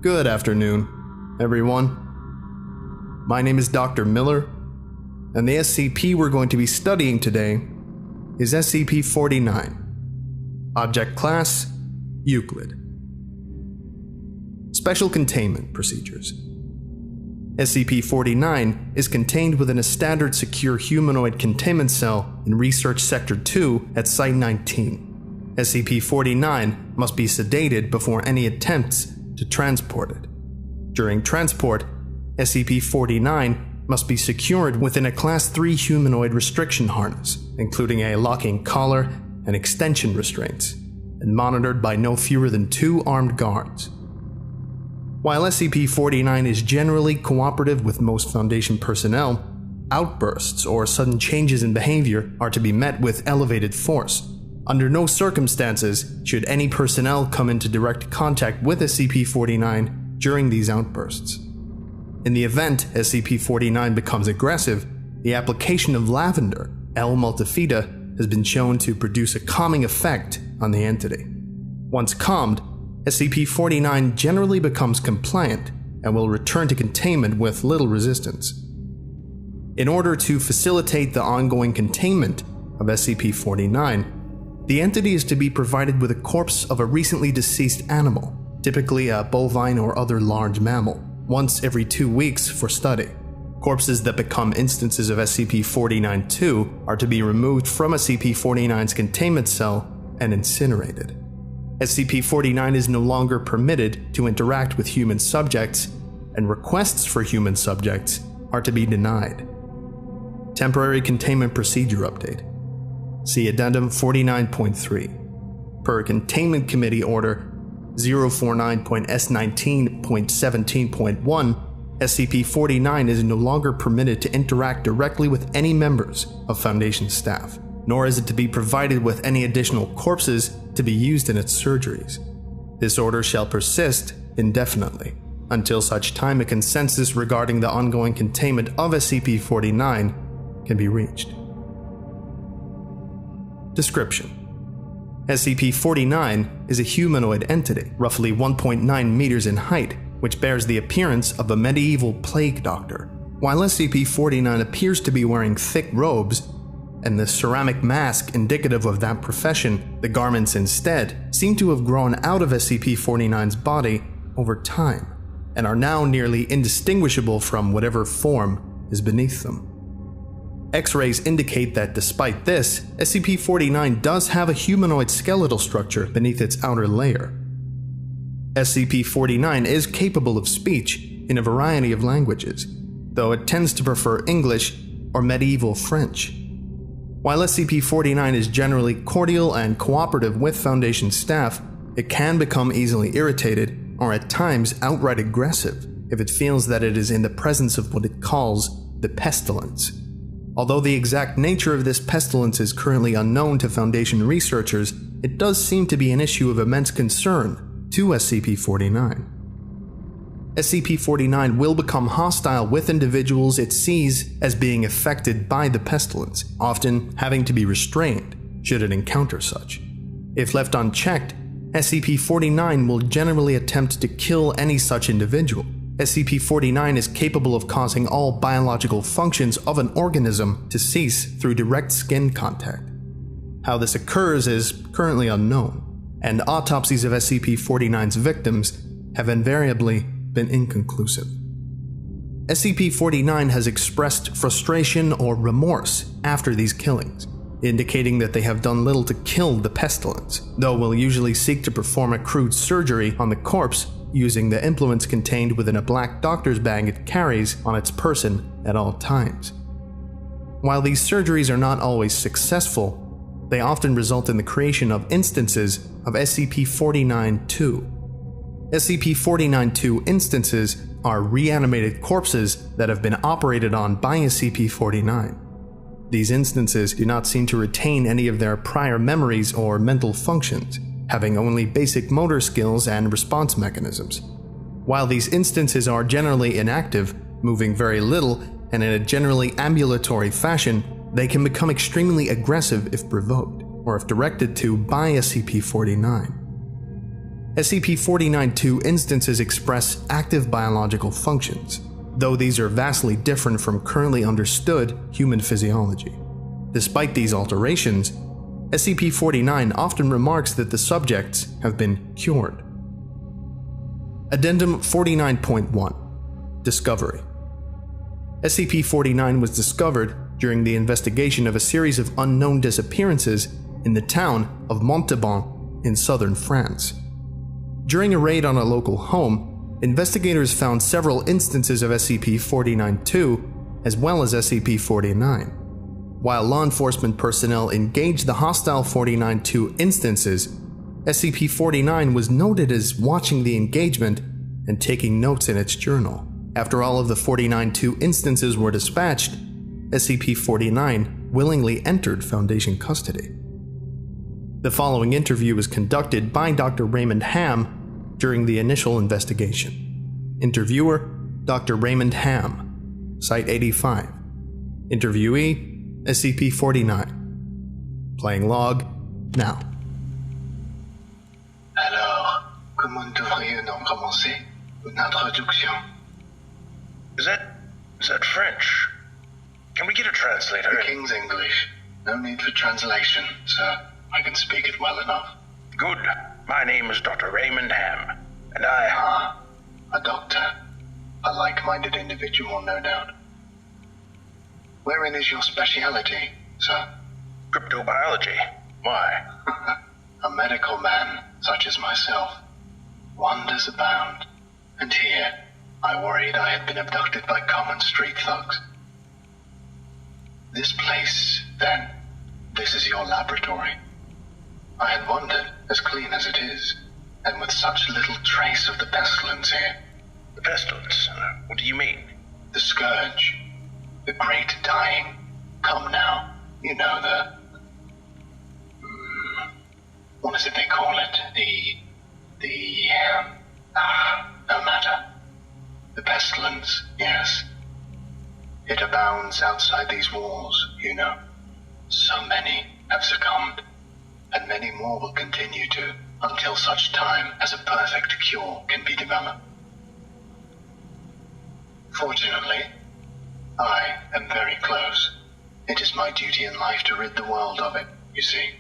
Good afternoon, everyone. My name is Dr. Miller, and the SCP we're going to be studying today is SCP-49. Object Class: Euclid. Special Containment Procedures. SCP-49 is contained within a standard secure humanoid containment cell in Research Sector 2 at Site-19. SCP-49 must be sedated before any attempts to transport it. During transport, SCP-49 must be secured within a Class 3 humanoid restriction harness, including a locking collar and extension restraints, and monitored by no fewer than 2 armed guards. While SCP-49 is generally cooperative with most Foundation personnel, outbursts or sudden changes in behavior are to be met with elevated force. Under no circumstances should any personnel come into direct contact with SCP-49 during these outbursts. In the event SCP-49 becomes aggressive, the application of lavender, L. multifida, has been shown to produce a calming effect on the entity. Once calmed, SCP-49 generally becomes compliant and will return to containment with little resistance. In order to facilitate the ongoing containment of SCP-49, the entity is to be provided with a corpse of a recently deceased animal, typically a bovine or other large mammal, once every 2 weeks for study. Corpses that become instances of SCP-49-2 are to be removed from SCP-49's containment cell and incinerated. SCP-49 is no longer permitted to interact with human subjects, and requests for human subjects are to be denied. Temporary Containment Procedure Update. See Addendum 49.3. Per Containment Committee Order 049.S19.17.1, SCP-49 is no longer permitted to interact directly with any members of Foundation staff, nor is it to be provided with any additional corpses to be used in its surgeries. This order shall persist indefinitely, until such time a consensus regarding the ongoing containment of SCP-49 can be reached. Description: SCP-49 is a humanoid entity, roughly 1.9 meters in height, which bears the appearance of a medieval plague doctor. While SCP-49 appears to be wearing thick robes, and the ceramic mask indicative of that profession, the garments instead seem to have grown out of SCP-49's body over time, and are now nearly indistinguishable from whatever form is beneath them. X-rays indicate that despite this, SCP-49 does have a humanoid skeletal structure beneath its outer layer. SCP-49 is capable of speech in a variety of languages, though it tends to prefer English or medieval French. While SCP-49 is generally cordial and cooperative with Foundation staff, it can become easily irritated or at times outright aggressive if it feels that it is in the presence of what it calls the pestilence. Although the exact nature of this pestilence is currently unknown to Foundation researchers, it does seem to be an issue of immense concern to SCP-49. SCP-49 will become hostile with individuals it sees as being affected by the pestilence, often having to be restrained should it encounter such. If left unchecked, SCP-49 will generally attempt to kill any such individual. SCP-49 is capable of causing all biological functions of an organism to cease through direct skin contact. How this occurs is currently unknown, and autopsies of SCP-49's victims have invariably been inconclusive. SCP-49 has expressed frustration or remorse after these killings, indicating that they have done little to kill the pestilence, though will usually seek to perform a crude surgery on the corpse using the implements contained within a black doctor's bag it carries on its person at all times. While these surgeries are not always successful, they often result in the creation of instances of SCP-49-2. SCP-49-2 instances are reanimated corpses that have been operated on by SCP-49. These instances do not seem to retain any of their prior memories or mental functions, having only basic motor skills and response mechanisms. While these instances are generally inactive, moving very little, and in a generally ambulatory fashion, they can become extremely aggressive if provoked, or if directed to by SCP-49. SCP-49-2 instances express active biological functions, though these are vastly different from currently understood human physiology. Despite these alterations, SCP-49 often remarks that the subjects have been cured. Addendum 49.1 Discovery. SCP-49 was discovered during the investigation of a series of unknown disappearances in the town of Montauban in southern France. During a raid on a local home, investigators found several instances of SCP-49-2 as well as SCP-49. While law enforcement personnel engaged the hostile 49-2 instances, SCP-49 was noted as watching the engagement and taking notes in its journal. After all of the 49-2 instances were dispatched, SCP-49 willingly entered Foundation custody. The following interview was conducted by Dr. Raymond Ham during the initial investigation. Interviewer, Dr. Raymond Ham, Site 85. Interviewee, SCP-49. Playing log, now. Alors, comment devrions-nous commencer une introduction? Is that French? Can we get a translator? The King's English. No need for translation, sir. I can speak it well enough. Good. My name is Dr. Raymond Ham, and I... A doctor. A like-minded individual, no doubt. Wherein is your speciality, sir? Cryptobiology. Why? A medical man, such as myself. Wonders abound. And here, I worried I had been abducted by common street thugs. This place, then, this is your laboratory. I had wondered, as clean as it is, and with such little trace of the pestilence here. The pestilence? What do you mean? The scourge. The great dying. Come now. You know the... what is it they call it? No matter. The pestilence, yes. It abounds outside these walls, you know. So many have succumbed, and many more will continue to, until such time as a perfect cure can be developed. Fortunately, I am very close. It is my duty in life to rid the world of it, you see.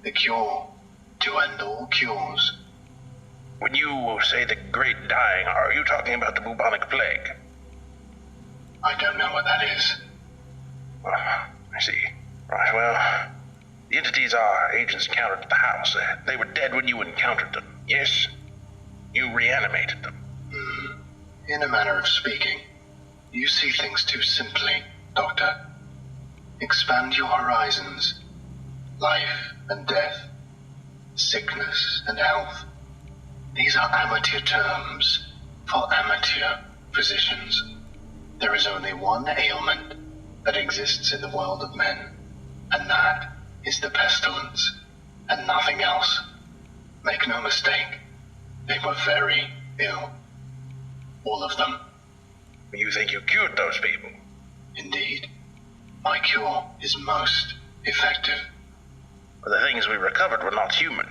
The cure to end all cures. When you say the great dying, are you talking about the bubonic plague? I don't know what that is. I see. Right, well, the entities our agents encountered at the house, they were dead when you encountered them, yes? You reanimated them. In a manner of speaking, you see things too simply, Doctor. Expand your horizons. Life and death. Sickness and health. These are amateur terms for amateur physicians. There is only one ailment that exists in the world of men, and that is the pestilence, and nothing else. Make no mistake, they were very ill. All of them. You think you cured those people? Indeed. My cure is most effective. But the things we recovered were not human.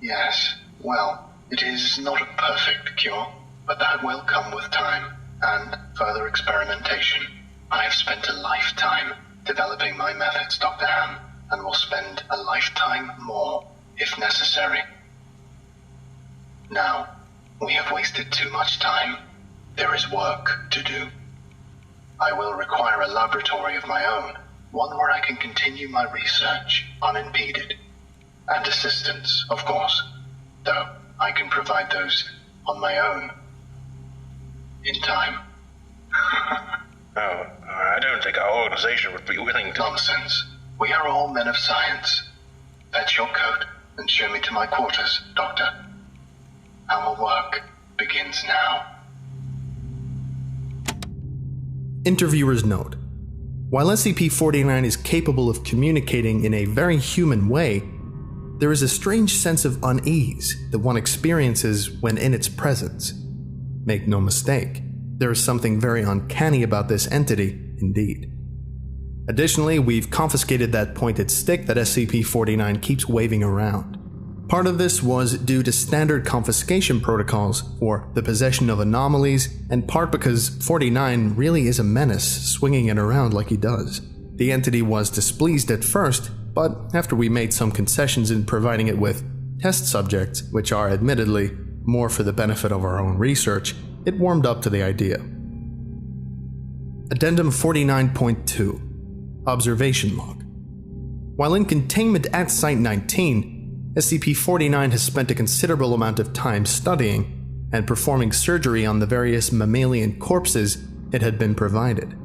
Yes, well, it is not a perfect cure, but that will come with time and further experimentation. I have spent a lifetime developing my methods, Dr. Ham, and will spend a lifetime more if necessary. Now, we have wasted too much time. There is work to do. I will require a laboratory of my own, one where I can continue my research unimpeded. And assistance, of course, though I can provide those on my own. In time. Oh, I don't think our organization would be willing to... Nonsense. We are all men of science. Fetch your coat and show me to my quarters, Doctor. Our work begins now. Interviewer's note. While SCP-49 is capable of communicating in a very human way, there is a strange sense of unease that one experiences when in its presence. Make no mistake, there is something very uncanny about this entity, indeed. Additionally, we've confiscated that pointed stick that SCP-49 keeps waving around. Part of this was due to standard confiscation protocols for the possession of anomalies, and part because 49 really is a menace, swinging it around like he does. The entity was displeased at first, but after we made some concessions in providing it with test subjects, which are admittedly more for the benefit of our own research, it warmed up to the idea. Addendum 49.2 Observation Log. While in containment at Site-19, SCP-49 has spent a considerable amount of time studying and performing surgery on the various mammalian corpses it had been provided.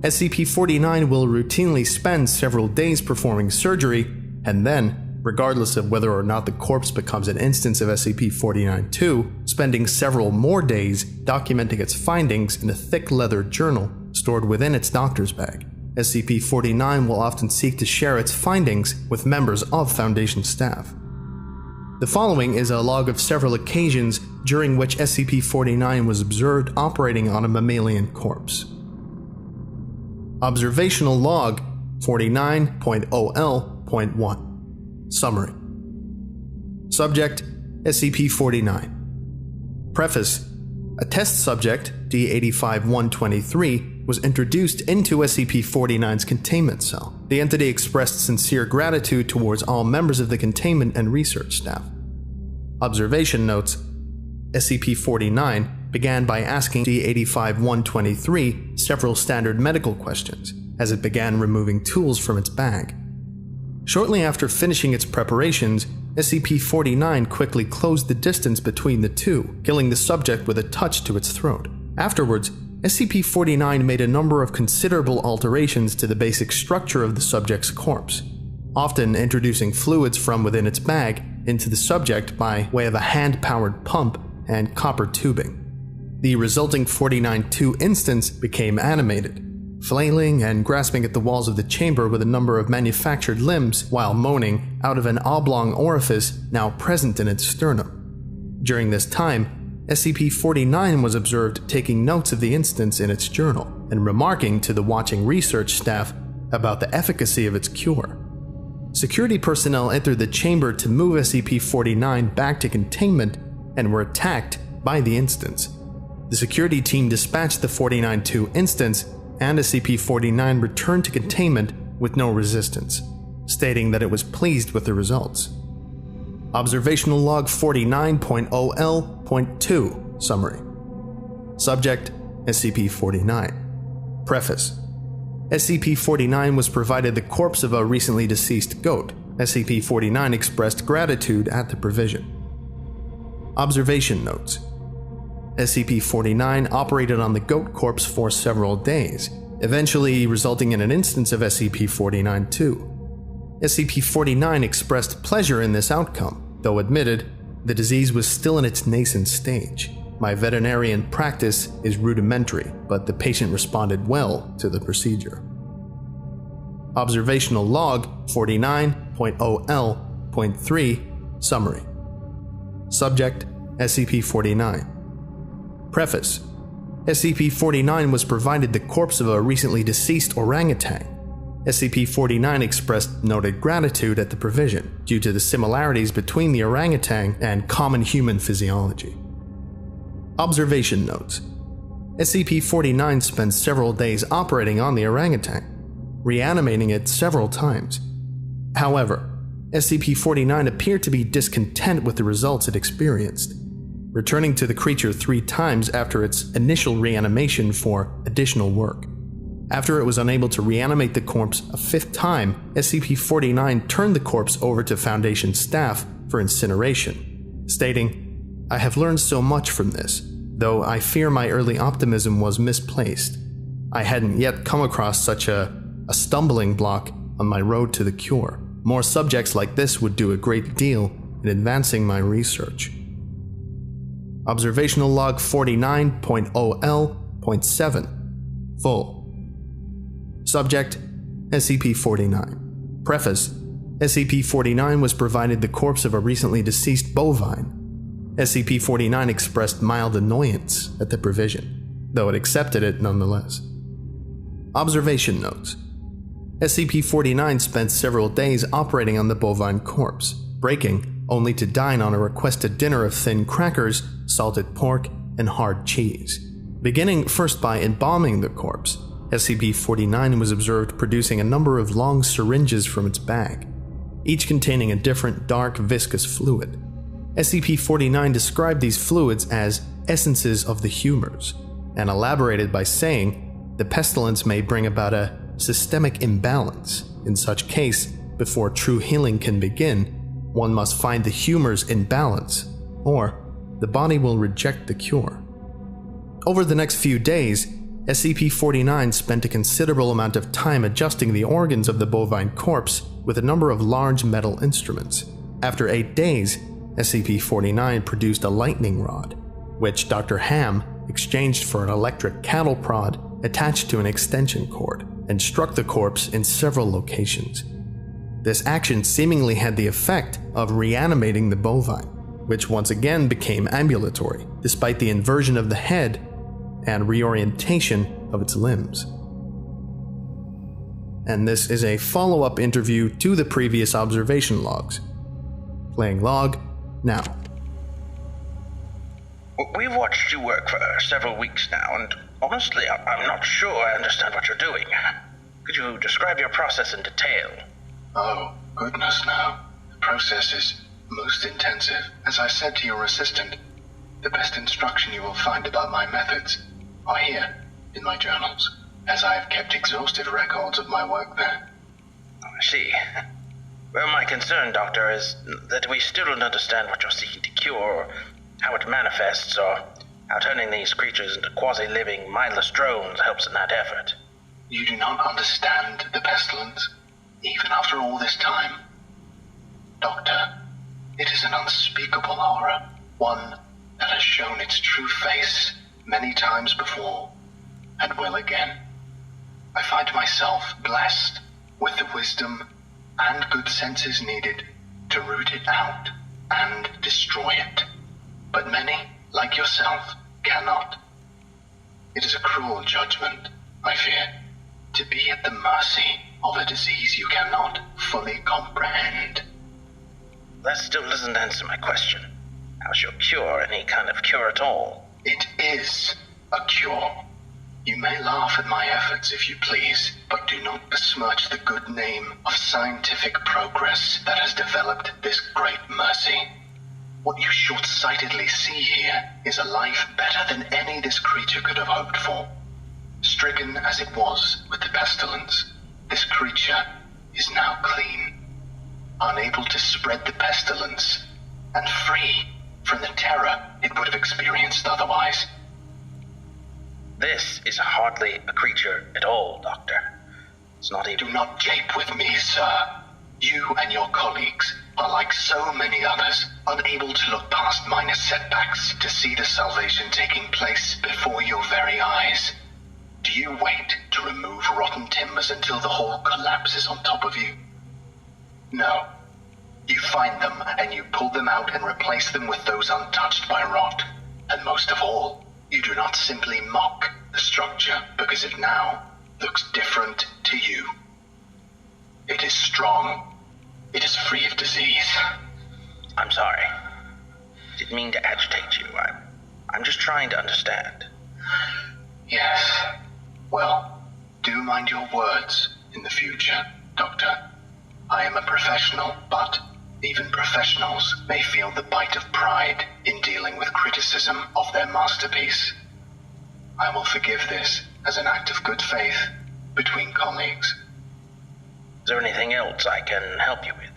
SCP-49 will routinely spend several days performing surgery, and then, regardless of whether or not the corpse becomes an instance of SCP-49-2, spending several more days documenting its findings in a thick leather journal stored within its doctor's bag. SCP-49 will often seek to share its findings with members of Foundation staff. The following is a log of several occasions during which SCP-49 was observed operating on a mammalian corpse. Observational Log 49.0L.1 Summary. Subject: SCP-49. Preface: a test subject, D-85-123, was introduced into SCP-49's containment cell. The entity expressed sincere gratitude towards all members of the containment and research staff. Observation notes: SCP-49 began by asking D-85-123 several standard medical questions as it began removing tools from its bag. Shortly after finishing its preparations, SCP-49 quickly closed the distance between the two, killing the subject with a touch to its throat. Afterwards, SCP-49 made a number of considerable alterations to the basic structure of the subject's corpse, often introducing fluids from within its bag into the subject by way of a hand-powered pump and copper tubing. The resulting 49-2 instance became animated, flailing and grasping at the walls of the chamber with a number of manufactured limbs while moaning out of an oblong orifice now present in its sternum. During this time, SCP-49 was observed taking notes of the instance in its journal and remarking to the watching research staff about the efficacy of its cure. Security personnel entered the chamber to move SCP-49 back to containment and were attacked by the instance. The security team dispatched the 49-2 instance, and SCP-49 returned to containment with no resistance, stating that it was pleased with the results. Observational Log 49.0L.2 Summary. Subject: SCP-49. Preface: SCP-49 was provided the corpse of a recently deceased goat. SCP-49 expressed gratitude at the provision. Observation notes: SCP-49 operated on the goat corpse for several days, eventually resulting in an instance of SCP-49-2. SCP-49 expressed pleasure in this outcome, though admitted the disease was still in its nascent stage. My veterinarian practice is rudimentary, but the patient responded well to the procedure. Observational Log 49.0L.3 Summary. Subject: SCP-49. Preface: SCP-49 was provided the corpse of a recently deceased orangutan. SCP-49 expressed noted gratitude at the provision, due to the similarities between the orangutan and common human physiology. Observation notes: SCP-49 spent several days operating on the orangutan, reanimating it several times. However, SCP-49 appeared to be discontent with the results it experienced, returning to the creature 3 times after its initial reanimation for additional work. After it was unable to reanimate the corpse a 5th time, SCP-49 turned the corpse over to Foundation staff for incineration, stating, "I have learned so much from this, though I fear my early optimism was misplaced. I hadn't yet come across such a stumbling block on my road to the cure. More subjects like this would do a great deal in advancing my research." Observational Log 49.0L.7 Full. Subject: SCP-49. Preface: SCP-49 was provided the corpse of a recently deceased bovine. SCP-49 expressed mild annoyance at the provision, though it accepted it nonetheless. Observation notes: SCP-49 spent several days operating on the bovine corpse, breaking only to dine on a requested dinner of thin crackers, salted pork, and hard cheese. Beginning first by embalming the corpse, SCP-49 was observed producing a number of long syringes from its bag, each containing a different dark viscous fluid. SCP-49 described these fluids as essences of the humors, and elaborated by saying the pestilence may bring about a systemic imbalance. In such case, before true healing can begin, one must find the humors in balance, or the body will reject the cure. Over the next few days, SCP-49 spent a considerable amount of time adjusting the organs of the bovine corpse with a number of large metal instruments. After 8 days, SCP-49 produced a lightning rod, which Dr. Ham exchanged for an electric cattle prod attached to an extension cord, and struck the corpse in several locations. This action seemingly had the effect of reanimating the bovine, which once again became ambulatory, despite the inversion of the head and reorientation of its limbs. And this is a follow-up interview to the previous observation logs. Playing log now. We've watched you work for several weeks now, and honestly, I'm not sure I understand what you're doing. Could you describe your process in detail? Oh, goodness no. The process is most intensive. As I said to your assistant, the best instruction you will find about my methods are here, in my journals, as I have kept exhaustive records of my work there. I see. Well, my concern, Doctor, is that we still don't understand what you're seeking to cure, or how it manifests, or how turning these creatures into quasi-living, mindless drones helps in that effort. You do not understand the pestilence, even after all this time. Doctor, it is an unspeakable horror, one that has shown its true face many times before, and will again. I find myself blessed with the wisdom and good senses needed to root it out and destroy it. But many, like yourself, cannot. It is a cruel judgment, I fear, to be at the mercy of a disease you cannot fully comprehend. That still doesn't answer my question. How's your cure any kind of cure at all? It is a cure. You may laugh at my efforts if you please, but do not besmirch the good name of scientific progress that has developed this great mercy. What you short-sightedly see here is a life better than any this creature could have hoped for. Stricken as it was with the pestilence, this creature is now clean, unable to spread the pestilence, and free from the terror it would have experienced otherwise. This is hardly a creature at all, Doctor. It's not even... Do not jape with me, sir. You and your colleagues are like so many others, unable to look past minor setbacks to see the salvation taking place before your very eyes. Do you wait to remove rotten timbers until the whole collapses on top of you? No. You find them and you pull them out and replace them with those untouched by rot. And most of all, you do not simply mock the structure because it now looks different to you. It is strong. It is free of disease. I'm sorry. Didn't mean to agitate you. I'm just trying to understand. Yes. Well, do mind your words in the future, Doctor. I am a professional, but even professionals may feel the bite of pride in dealing with criticism of their masterpiece. I will forgive this as an act of good faith between colleagues. Is there anything else I can help you with?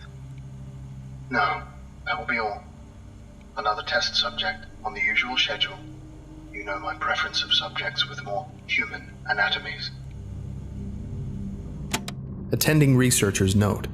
No, that will be all. Another test subject on the usual schedule. You know my preference of subjects with more human anatomies. Attending researchers note,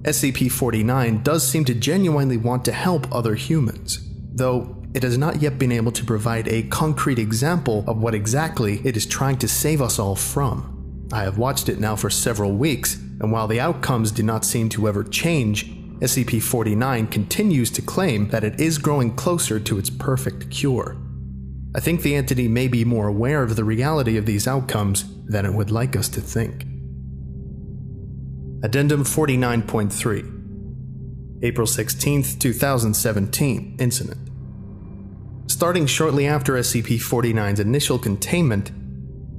SCP-49 does seem to genuinely want to help other humans, though it has not yet been able to provide a concrete example of what exactly it is trying to save us all from. I have watched it now for several weeks, and while the outcomes do not seem to ever change, SCP-49 continues to claim that it is growing closer to its perfect cure. I think the entity may be more aware of the reality of these outcomes than it would like us to think. Addendum 49.3. April 16, 2017 incident. Starting shortly after SCP-49's initial containment,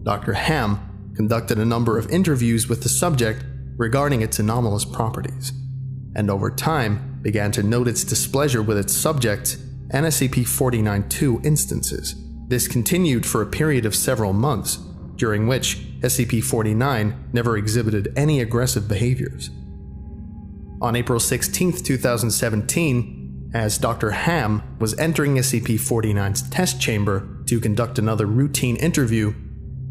Dr. Ham conducted a number of interviews with the subject regarding its anomalous properties, and over time began to note its displeasure with its subjects and SCP-49-2 instances. This continued for a period of several months, during which SCP-49 never exhibited any aggressive behaviors. On April 16, 2017, as Dr. Ham was entering SCP-49's test chamber to conduct another routine interview,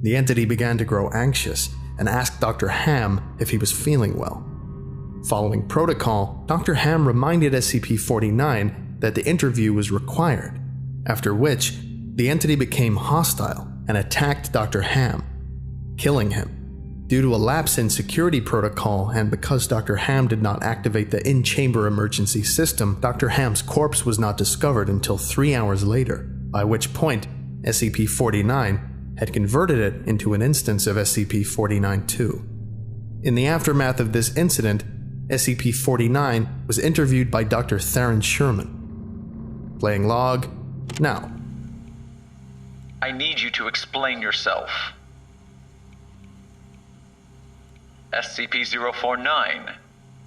the entity began to grow anxious and asked Dr. Ham if he was feeling well. Following protocol, Dr. Ham reminded SCP-49 that the interview was required, after which the entity became hostile and attacked Dr. Ham, killing him. Due to a lapse in security protocol and because Dr. Ham did not activate the in-chamber emergency system, Dr. Ham's corpse was not discovered until 3 hours later, by which point SCP-49 had converted it into an instance of SCP-49-2. In the aftermath of this incident, SCP-49 was interviewed by Dr. Theron Sherman. Playing log now. I need you to explain yourself. SCP-049,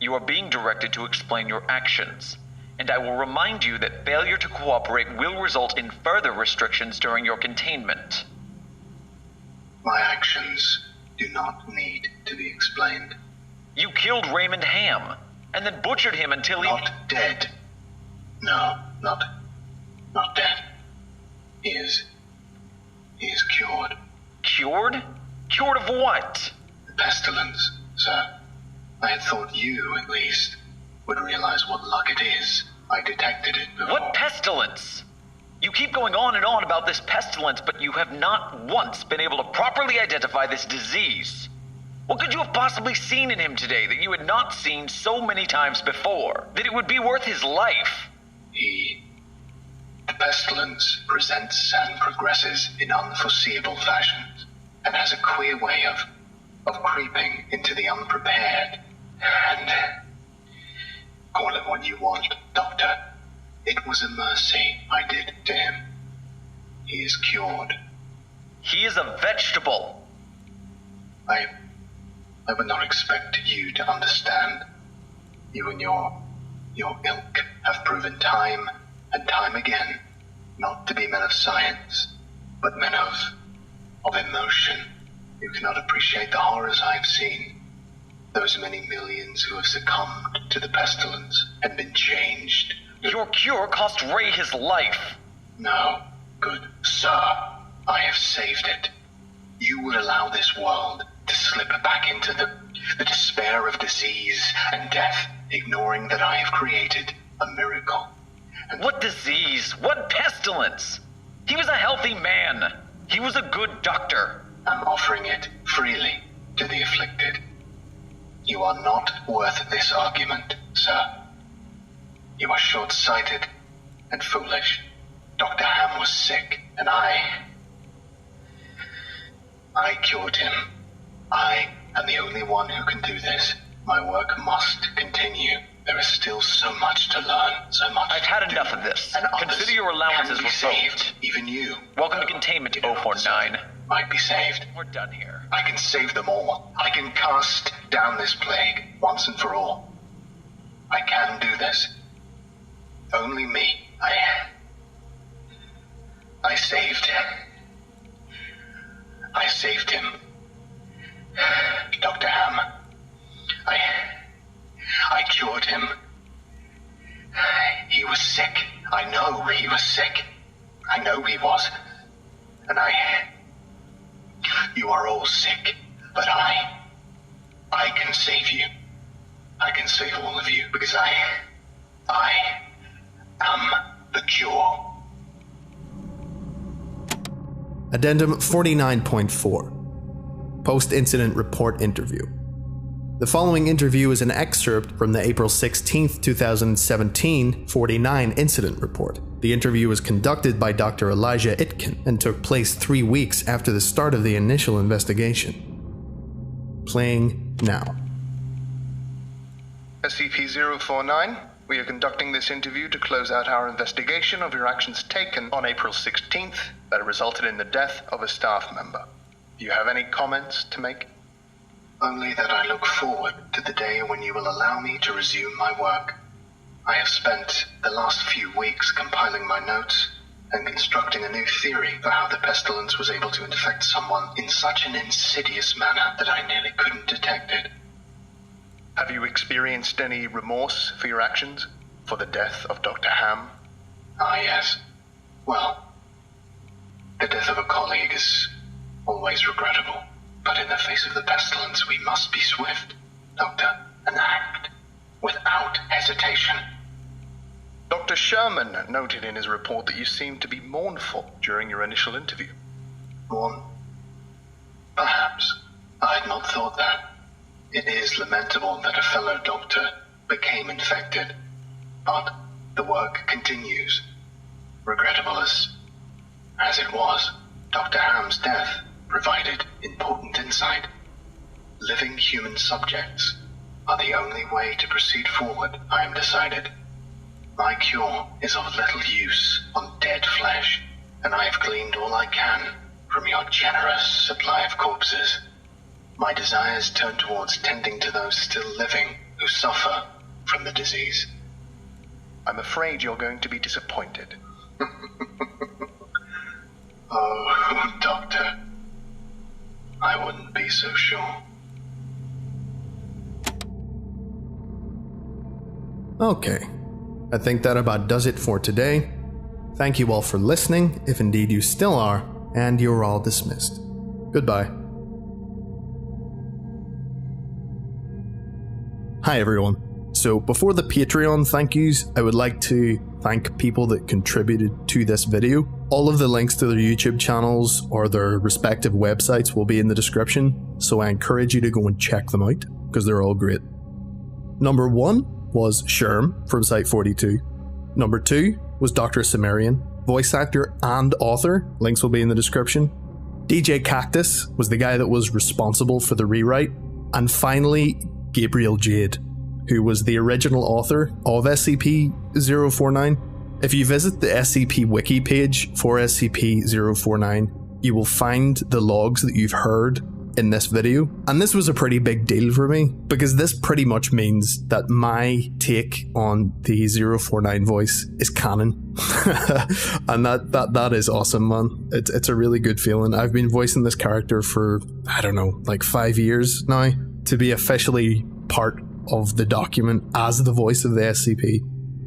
you are being directed to explain your actions, and I will remind you that failure to cooperate will result in further restrictions during your containment. My actions do not need to be explained. You killed Raymond Ham, and then butchered him until he... Not dead. No, not dead. He is cured. Cured? Cured of what? The pestilence, sir. I had thought you, at least, would realize what luck it is. I detected it before. What pestilence? You keep going on and on about this pestilence, but you have not once been able to properly identify this disease. What could you have possibly seen in him today that you had not seen so many times before, that it would be worth his life? The pestilence presents and progresses in unforeseeable fashions, and has a queer way of creeping into the unprepared. And call it what you want, Doctor. It was a mercy I did to him. He is cured. He is a vegetable. I would not expect you to understand. You and your ilk have proven time and time again not to be men of science, but men of emotion. You cannot appreciate the horrors I have seen. Those many millions who have succumbed to the pestilence and been changed. Your cure cost Ray his life. No, good sir. I have saved it. You would allow this world to slip back into the despair of disease and death, ignoring that I have created a miracle. And what disease? What pestilence? He was a healthy man. He was a good doctor. I'm offering it freely to the afflicted. You are not worth this argument, sir. You are short-sighted and foolish. Dr. Ham was sick, and I cured him. I am the only one who can do this. My work must continue. There is still so much to learn, so much. I've had enough of this. And consider your allowances revoked. Saved, even you. Welcome to containment, 049. Might be saved. We're done here. I can save them all. I can cast down this plague once and for all. I can do this. Only me. I saved him. Dr. Ham. I cured him. He was sick. I know he was sick. I know he was. And you are all sick, but I can save you. I can save all of you because I am the cure. Addendum 49.4 Post-Incident Report Interview. The following interview is an excerpt from the April 16, 2017 49 Incident Report. The interview was conducted by Dr. Elijah Itkin and took place 3 weeks after the start of the initial investigation. Playing now. SCP-049, We are conducting this interview to close out our investigation of your actions taken on April 16th that resulted in the death of a staff member. Do you have any comments to make? Only that I look forward to the day when you will allow me to resume my work. I have spent the last few weeks compiling my notes and constructing a new theory for how the pestilence was able to infect someone in such an insidious manner that I nearly couldn't detect it. Have you experienced any remorse for your actions? For the death of Dr. Ham? Ah, yes. Well, the death of a colleague is always regrettable. But in the face of the pestilence, we must be swift, Doctor, and act without hesitation. Dr. Sherman noted in his report that you seemed to be mournful during your initial interview. Mourn? Perhaps. I had not thought that. It is lamentable that a fellow doctor became infected, but the work continues. Regrettable as it was, Dr. Ham's death provided important insight. Living human subjects are the only way to proceed forward, I am decided. My cure is of little use on dead flesh, and I have gleaned all I can from your generous supply of corpses. My desires turn towards tending to those still living who suffer from the disease. I'm afraid you're going to be disappointed. Oh, Doctor, I wouldn't be so sure. Okay, I think that about does it for today. Thank you all for listening, if indeed you still are, and you're all dismissed. Goodbye. Hi everyone. So before the Patreon thank yous, I would like to thank people that contributed to this video. All of the links to their YouTube channels or their respective websites will be in the description, so I encourage you to go and check them out, because they're all great. Number 1 was Sherm from Site 42. Number 2 was Dr. Cimmerian, voice actor and author, links will be in the description. DJ Cactus was the guy that was responsible for the rewrite. And Gabriel Jade, who was the original author of SCP-049. If you visit the SCP wiki page for SCP-049, you will find the logs that you've heard in this video. And this was a pretty big deal for me, because this pretty much means that my take on the 049 voice is canon. And that is awesome, man. It's a really good feeling. I've been voicing this character for, I don't know, like 5 years now. To be officially part of the document as the voice of the SCP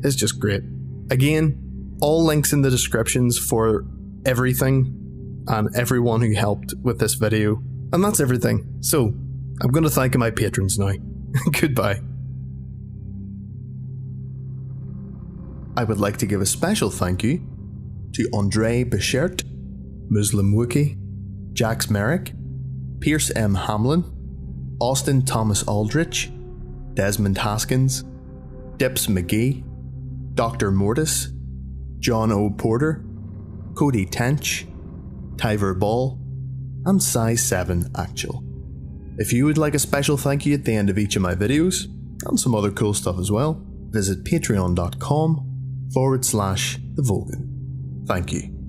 is just great. Again, all links in the descriptions for everything and everyone who helped with this video. And that's everything. So, I'm going to thank my patrons now. Goodbye. I would like to give a special thank you to Andre Bichert, Muslim Wookie, Jax Merrick, Pierce M. Hamlin, Austin Thomas Aldrich, Desmond Haskins, Dips McGee, Dr. Mortis, John O. Porter, Cody Tench, Tyver Ball, and Size 7 Actual. If you would like a special thank you at the end of each of my videos, and some other cool stuff as well, visit patreon.com/thevogan. Thank you.